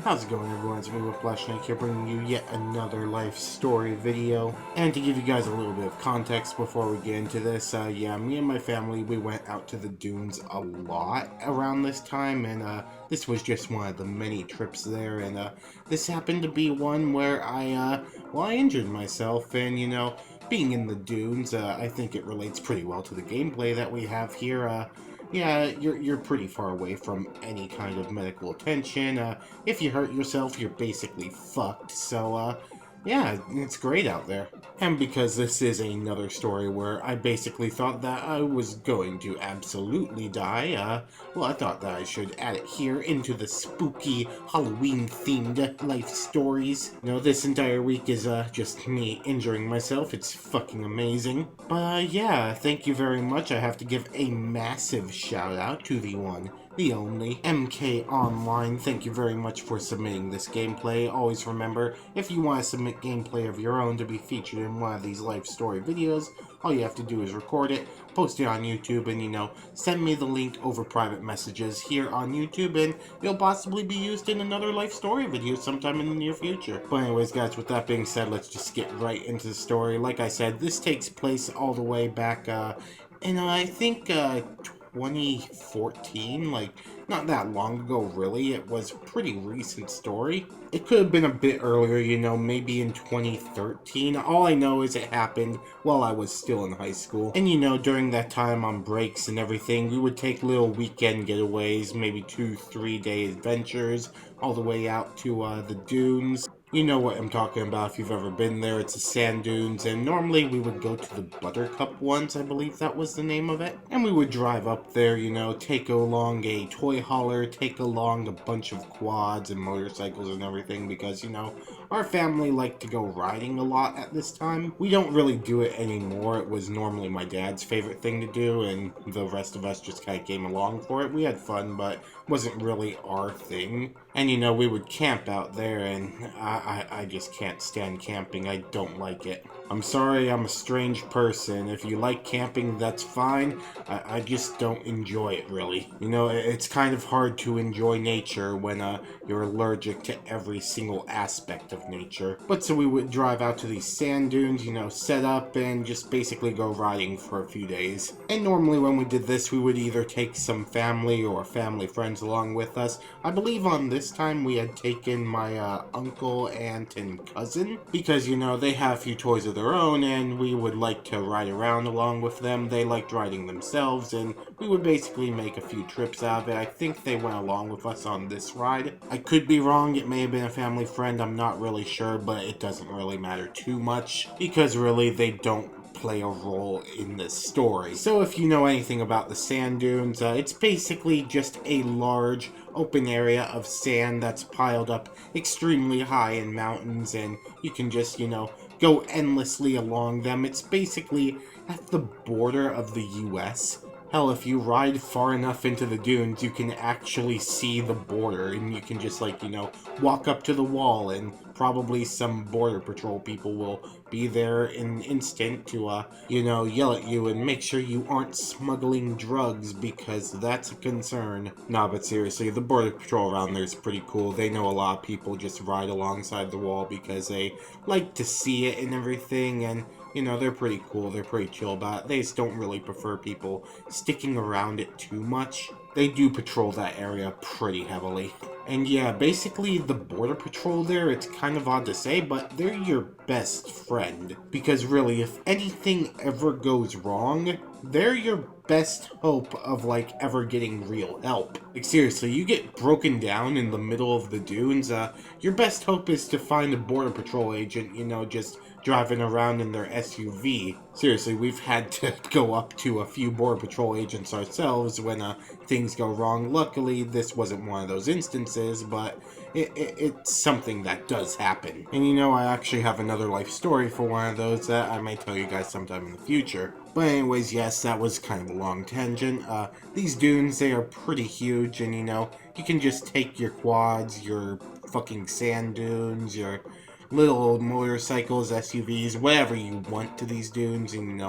How's it going, everyone? It's me, Whiplashthesnake here, bringing you yet another life story video. And to give you guys a little bit of context before we get into this, yeah, me and my family, we went out to the dunes a lot around this time, and this was just one of the many trips there, and this happened to be one where I injured myself, and, being in the dunes, I think it relates pretty well to the gameplay that we have here. Yeah, you're pretty far away from any kind of medical attention. If you hurt yourself, you're basically fucked. So, yeah, it's great out there. And because this is another story where I basically thought that I was going to absolutely die, well, I thought that I should add it here into the spooky Halloween-themed life stories. This entire week is, just me injuring myself. It's fucking amazing. But, yeah, thank you very much. I have to give a massive shout-out to the one, the only MK Online. Thank you very much for submitting this gameplay. Always remember, if you want to submit gameplay of your own to be featured in one of these life story videos, all you have to do is record it, post it on YouTube, and send me the link over private messages here on YouTube, and it'll possibly be used in another life story video sometime in the near future. But anyways, guys, with that being said, let's just get right into the story. Like I said, this takes place all the way back in I think 2014, like not that long ago really. It was a pretty recent story. It could have been a bit earlier, maybe in 2013. All I know is it happened while I was still in high school. And during that time on breaks and everything, we would take little weekend getaways, maybe 2-3 day adventures, all the way out to the dunes. You know what I'm talking about if you've ever been there. It's the sand dunes, and normally we would go to the Buttercup ones, I believe that was the name of it. And we would drive up there, take along a toy hauler, take along a bunch of quads and motorcycles and everything, because, our family liked to go riding a lot at this time. We don't really do it anymore. It was normally my dad's favorite thing to do, and the rest of us just kind of came along for it. We had fun, but it wasn't really our thing. And we would camp out there, and I just can't stand camping. I don't like it. I'm sorry, I'm a strange person. If you like camping, that's fine. I just don't enjoy it, really. It's kind of hard to enjoy nature when you're allergic to every single aspect of nature. But so we would drive out to these sand dunes, set up and just basically go riding for a few days. And normally when we did this, we would either take some family or family friends along with us. I believe on this time we had taken my uncle, aunt, and cousin, because they have a few toys of their own, and we would like to ride around along with them. They liked riding themselves, and we would basically make a few trips out of it. I think they went along with us on this ride. I could be wrong, it may have been a family friend, I'm not really sure, but it doesn't really matter too much, because really they don't play a role in this story. So if you know anything about the sand dunes, it's basically just a large open area of sand that's piled up extremely high in mountains, and you can just, go endlessly along them. It's basically at the border of the US. Hell, if you ride far enough into the dunes, you can actually see the border, and you can just, walk up to the wall, and probably some border patrol people will be there in an instant to, yell at you and make sure you aren't smuggling drugs, because that's a concern. Nah, but seriously, the border patrol around there is pretty cool. They know a lot of people just ride alongside the wall because they like to see it and everything, and they're pretty cool, they're pretty chill about it. They just don't really prefer people sticking around it too much. They do patrol that area pretty heavily. And yeah, basically the border patrol there, it's kind of odd to say, but they're your best friend. Because really, if anything ever goes wrong, they're your best hope of, ever getting real help. Seriously, you get broken down in the middle of the dunes, your best hope is to find a border patrol agent, just driving around in their SUV. Seriously, we've had to go up to a few border patrol agents ourselves when things go wrong. Luckily, this wasn't one of those instances, but it's something that does happen. And I actually have another life story for one of those that I may tell you guys sometime in the future. But anyways, yes, that was kind of a long tangent. These dunes, they are pretty huge, and you can just take your quads, your fucking sand dunes, your little motorcycles, SUVs, whatever you want to these dunes, and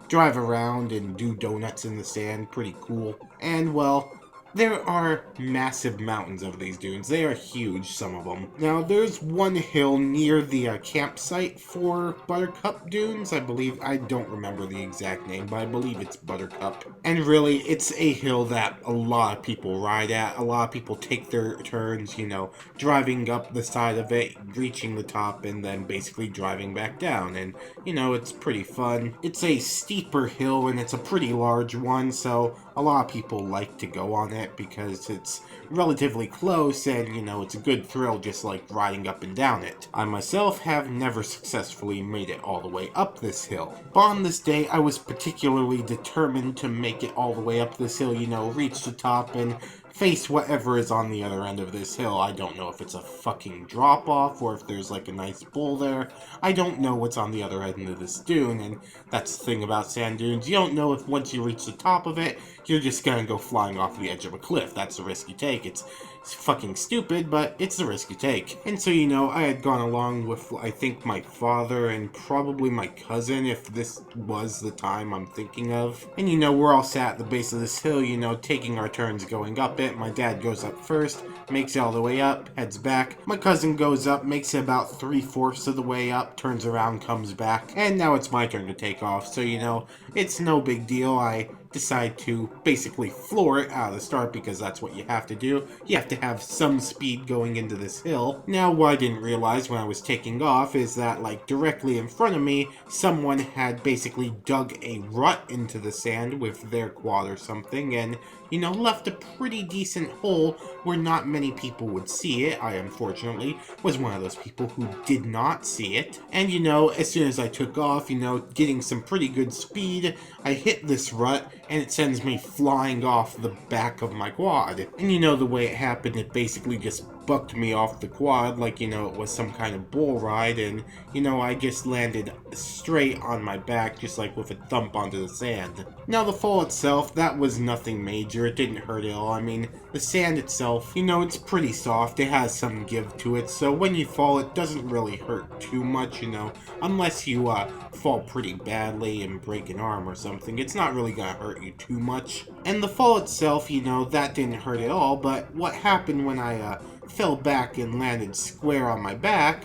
drive around and do donuts in the sand. Pretty cool. And well, There are massive mountains of these dunes. They are huge, some of them. Now, there's one hill near the campsite for Buttercup Dunes, I believe. I don't remember the exact name, but I believe it's Buttercup. And really, it's a hill that a lot of people ride at. A lot of people take their turns, you know, driving up the side of it, reaching the top, and then basically driving back down. And, you know, it's pretty fun. It's a steeper hill, and it's a pretty large one, so a lot of people like to go on it because it's relatively close and, you know, it's a good thrill just like riding up and down it. I myself have never successfully made it all the way up this hill. But on this day, I was particularly determined to make it all the way up this hill, you know, reach the top and face whatever is on the other end of this hill. I don't know if it's a fucking drop-off or if there's like a nice bowl there. I don't know what's on the other end of this dune, and that's the thing about sand dunes. You don't know if once you reach the top of it, you're just gonna go flying off the edge of a cliff. That's the risk you take. It's fucking stupid, but it's the risk you take. And so, you know, I had gone along with, I think, my father and probably my cousin, if this was the time I'm thinking of. And, you know, we're all sat at the base of this hill, you know, taking our turns going up it. My dad goes up first, makes it all the way up, heads back. My cousin goes up, makes it about 3/4 of the way up, turns around, comes back, and now it's my turn to take off. So, you know, it's no big deal. I decide to basically floor it out of the start because that's what you have to do. You have to have some speed going into this hill. Now, what I didn't realize when I was taking off is that, like, directly in front of me, someone had basically dug a rut into the sand with their quad or something, and, you know, left a pretty decent hole where not many people would see it. I, unfortunately, was one of those people who did not see it. And, you know, as soon as I took off, you know, getting some pretty good speed, I hit this rut, and it sends me flying off the back of my quad. And, you know, the way it happened, it basically just bucked me off the quad like, you know, it was some kind of bull ride, and, you know, I just landed straight on my back, just like with a thump onto the sand. Now, the fall itself, that was nothing major. It didn't hurt at all. I mean, the sand itself, you know, it's pretty soft. It has some give to it, so when you fall, it doesn't really hurt too much, you know, unless you fall pretty badly and break an arm or something. It's not really gonna hurt you too much. And the fall itself, you know, that didn't hurt at all, but what happened when I fell back and landed square on my back,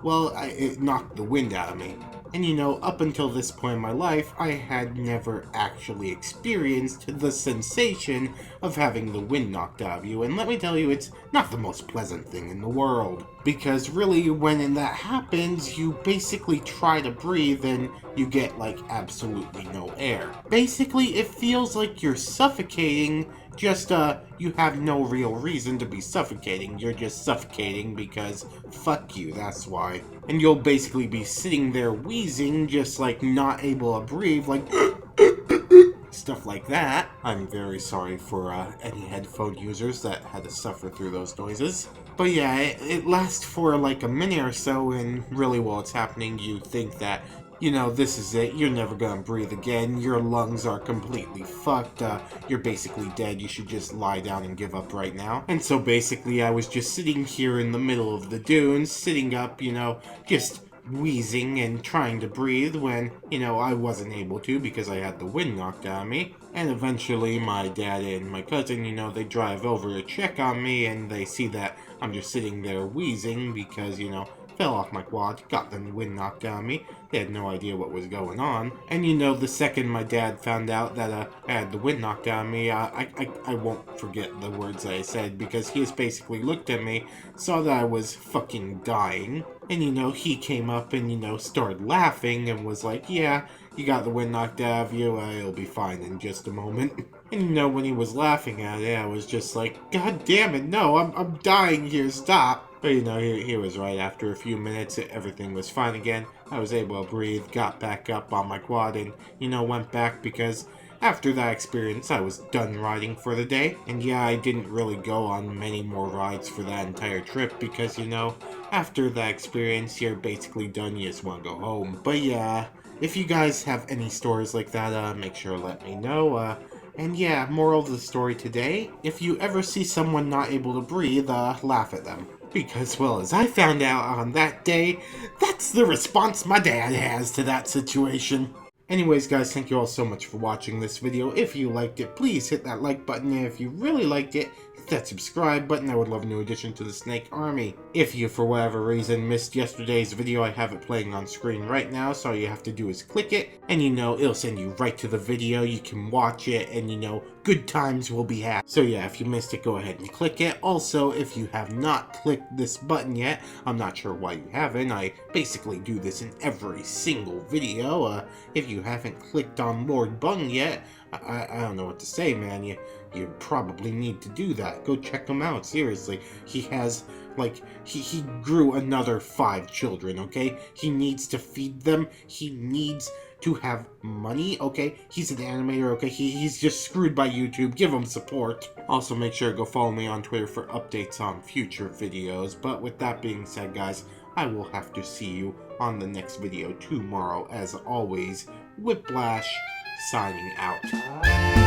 well, it knocked the wind out of me. And, you know, up until this point in my life, I had never actually experienced the sensation of having the wind knocked out of you. And let me tell you, it's not the most pleasant thing in the world. Because really, when that happens, you basically try to breathe and you get, like, absolutely no air. Basically, it feels like you're suffocating, just, you have no real reason to be suffocating. You're just suffocating because fuck you, that's why. And you'll basically be sitting there wheezing, just, like, not able to breathe, like, stuff like that. I'm very sorry for any headphone users that had to suffer through those noises. But yeah, it lasts for like a minute or so, and really while it's happening, you think that, you know, this is it, you're never gonna breathe again, your lungs are completely fucked, you're basically dead, you should just lie down and give up right now. And so basically I was just sitting here in the middle of the dunes, sitting up, you know, just wheezing and trying to breathe when, you know, I wasn't able to because I had the wind knocked out of me. And eventually my dad and my cousin, you know, they drive over to check on me, and they see that I'm just sitting there wheezing because, you know, fell off my quad, got the wind knocked out of me. They had no idea what was going on. And, you know, the second my dad found out that I had the wind knocked out of me, I won't forget the words that I said, because he just basically looked at me, saw that I was fucking dying, and, you know, he came up and, you know, started laughing and was like, yeah, you got the wind knocked out of you, it'll be fine in just a moment. And, you know, when he was laughing at it, I was just like, God damn it, no, I'm dying here, stop. But, you know, he was right. After a few minutes, everything was fine again. I was able to breathe, got back up on my quad, and, you know, went back because after that experience, I was done riding for the day. And yeah, I didn't really go on many more rides for that entire trip because, you know, after that experience, you're basically done. You just want to go home. But yeah, if you guys have any stories like that, make sure to let me know. And yeah, moral of the story today, if you ever see someone not able to breathe, laugh at them. Because, well, as I found out on that day, that's the response my dad has to that situation. Anyways, guys, thank you all so much for watching this video. If you liked it, please hit that like button, and if you really liked it, hit that subscribe button. I would love a new addition to the Snake Army. If you, for whatever reason, missed yesterday's video, I have it playing on screen right now, so all you have to do is click it, and it'll send you right to the video. You can watch it, and good times will be had. So yeah, if you missed it, go ahead and click it. Also, if you have not clicked this button yet, I'm not sure why you haven't. I basically do this in every single video. If you haven't clicked on Lord Bung yet, I don't know what to say, man. You probably need to do that. Go check him out, seriously. He has, he grew another 5 children, okay? He needs to feed them. He needs to have money, okay? He's an animator, okay? He's just screwed by YouTube. Give him support. Also, make sure to go follow me on Twitter for updates on future videos. But with that being said, guys, I will have to see you on the next video tomorrow. As always, Whiplash signing out.